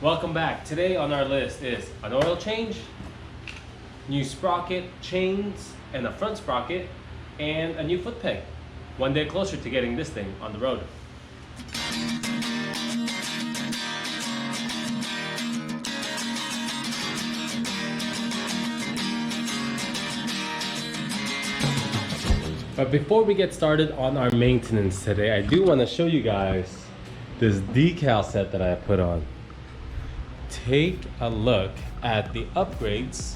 Welcome back. Today on our list is an oil change, new sprocket chains and a front sprocket, and a new foot peg. One day closer to getting this thing on the road. But before we get started on our maintenance today, I do want to show you guys this decal set that I put on. Take a look at the upgrades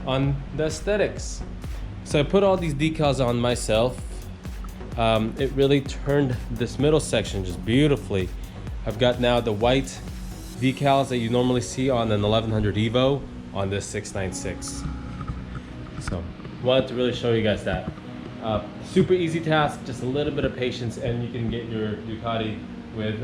on the aesthetics. So I put all these decals on myself. It really turned this middle section just beautifully. I've got now the white decals that you normally see on an 1100 Evo on this 696. So wanted to really show you guys that. Super easy task, just a little bit of patience, and you can get your Ducati with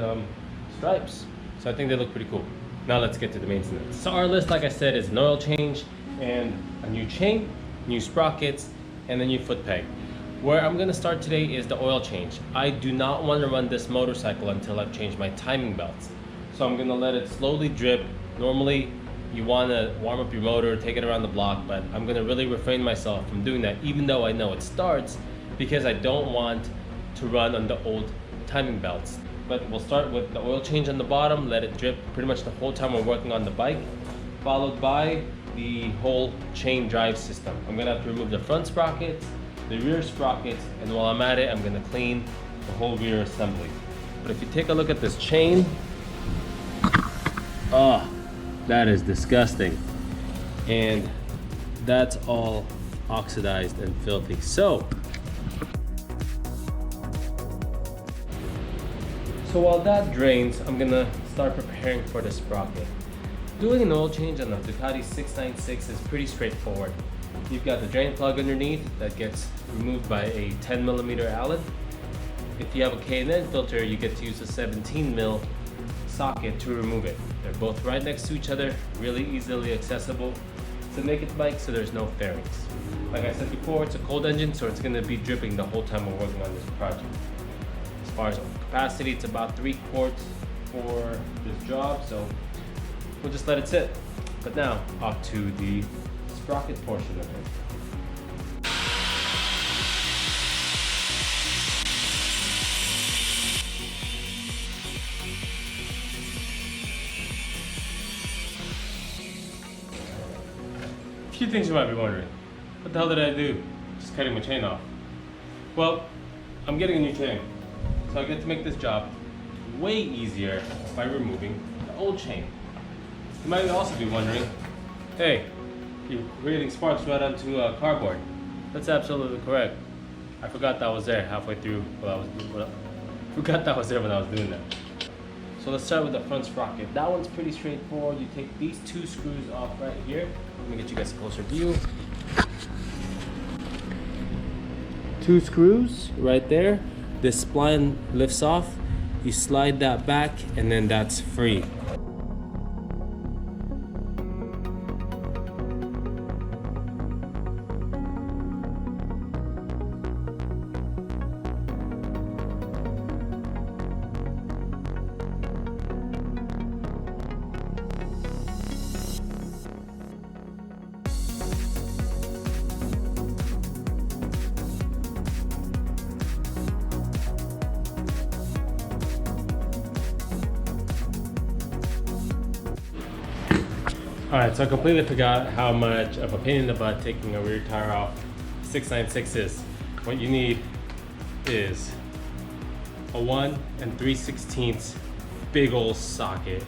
stripes. So I think they look pretty cool. Now let's get to the maintenance. So our list, like I said, is an oil change and a new chain, new sprockets, and a new foot peg. Where I'm gonna start today is the oil change. I do not want to run this motorcycle until I've changed my timing belts. So I'm gonna let it slowly drip. Normally, you wanna warm up your motor, take it around the block, but I'm gonna really refrain myself from doing that, even though I know it starts, because I don't want to run on the old timing belts. But we'll start with the oil change on the bottom, let it drip pretty much the whole time we're working on the bike, followed by the whole chain drive system. I'm gonna have to remove the front sprockets, the rear sprockets, and while I'm at it, I'm gonna clean the whole rear assembly. But if you take a look at this chain, oh, that is disgusting. And that's all oxidized and filthy. So while that drains, I'm gonna start preparing for the sprocket. Doing an oil change on the Ducati 696 is pretty straightforward. You've got the drain plug underneath that gets removed by a 10mm Allen. If you have a K&N filter, you get to use a 17mm socket to remove it. They're both right next to each other, really easily accessible to make it bike so there's no fairings. Like I said before, it's a cold engine, so it's gonna be dripping the whole time we're working on this project. As far as capacity, it's about 3 quarts for this job, so we'll just let it sit. But now, off to the sprocket portion of it. A few things you might be wondering. What the hell did I do? Just cutting my chain off. Well, I'm getting a new chain. So I get to make this job way easier by removing the old chain. You might also be wondering, hey, you're breathing sparks right onto cardboard. That's absolutely correct. I forgot that was there halfway through forgot that was there when I was doing that. So let's start with the front sprocket. That one's pretty straightforward. You take these 2 screws off right here. Let me get you guys a closer view. 2 screws right there. This spline lifts off. You slide that back and then that's free. Alright, so I completely forgot how much of a pain in the butt taking a rear tire off 696 is. What you need is a 1 3/16 big old socket.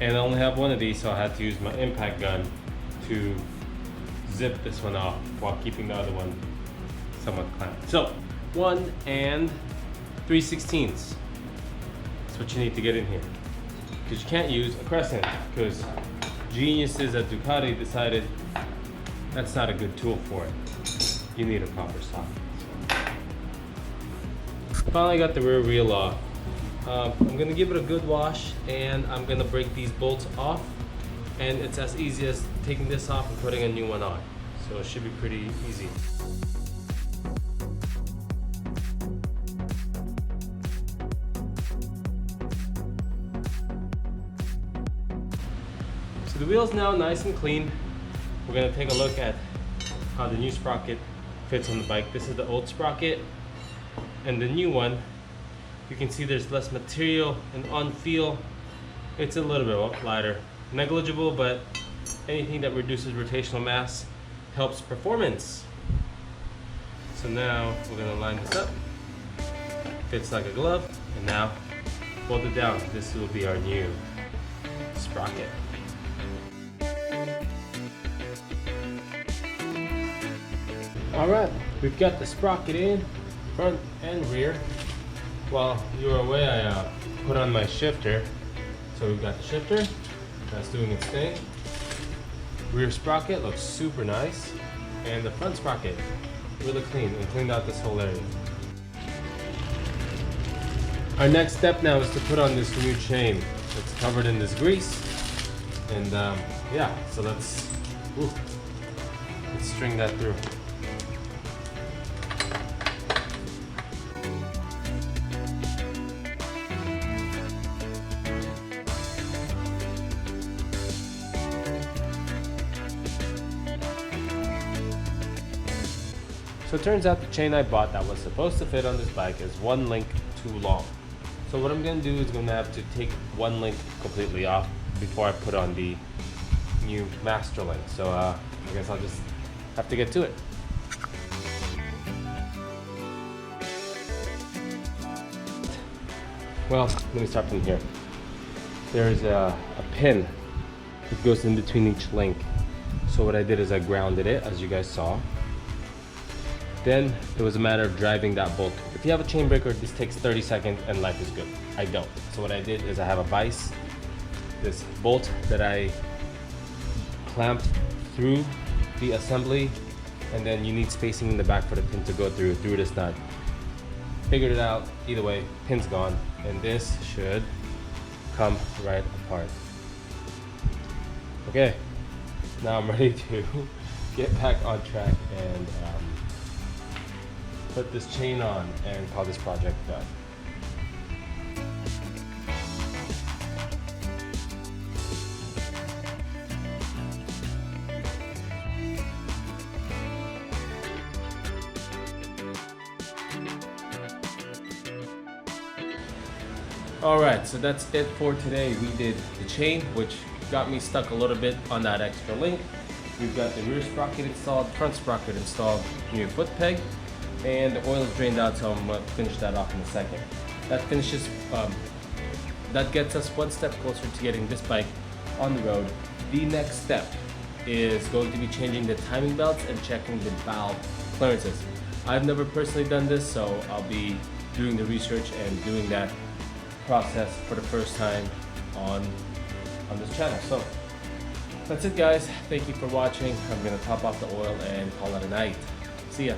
And I only have one of these, so I had to use my impact gun to zip this one off while keeping the other one somewhat clamped. So 1 3/16. That's what you need to get in here. Because you can't use a crescent, because geniuses at Ducati decided that's not a good tool for it. You need a proper socket. Finally got the rear wheel off. I'm gonna give it a good wash and I'm gonna break these bolts off, and it's as easy as taking this off and putting a new one on. So it should be pretty easy. the wheel's now nice and clean. We're gonna take a look at how the new sprocket fits on the bike. This is the old sprocket, and the new one, you can see there's less material, and on feel, it's a little bit lighter. Negligible, but anything that reduces rotational mass helps performance. So now we're gonna line this up. Fits like a glove, and now fold it down. This will be our new sprocket. Alright, we've got the sprocket in, front and rear. While you were away, I put on my shifter. So we've got the shifter, that's doing its thing. Rear sprocket looks super nice. And the front sprocket, really clean, and cleaned out this whole area. Our next step now is to put on this new chain. It's covered in this grease. And yeah, so let's string that through. So it turns out the chain I bought that was supposed to fit on this bike is one link too long. So what I'm gonna do is gonna have to take one link completely off before I put on the new master link. So I guess I'll just have to get to it. Well, let me start from here. There's a pin that goes in between each link. So what I did is I grounded it, as you guys saw. Then it was a matter of driving that bolt. If you have a chain breaker, this takes 30 seconds and life is good. I don't. So what I did is I have a vise, this bolt that I clamped through the assembly, and then you need spacing in the back for the pin to go through this nut. Figured it out. Either way, pin's gone, and this should come right apart. Okay, now I'm ready to get back on track and put this chain on and call this project done. Alright, so that's it for today. We did the chain, which got me stuck a little bit on that extra link. We've got the rear sprocket installed, front sprocket installed, new foot peg, and the oil is drained out, so I'm going to finish that off in a second. That gets us one step closer to getting this bike on the road. The next step is going to be changing the timing belts and checking the valve clearances. I've never personally done this, so I'll be doing the research and doing that process for the first time on this channel. So that's it, guys. Thank you for watching. I'm going to top off the oil and call it a night. See ya.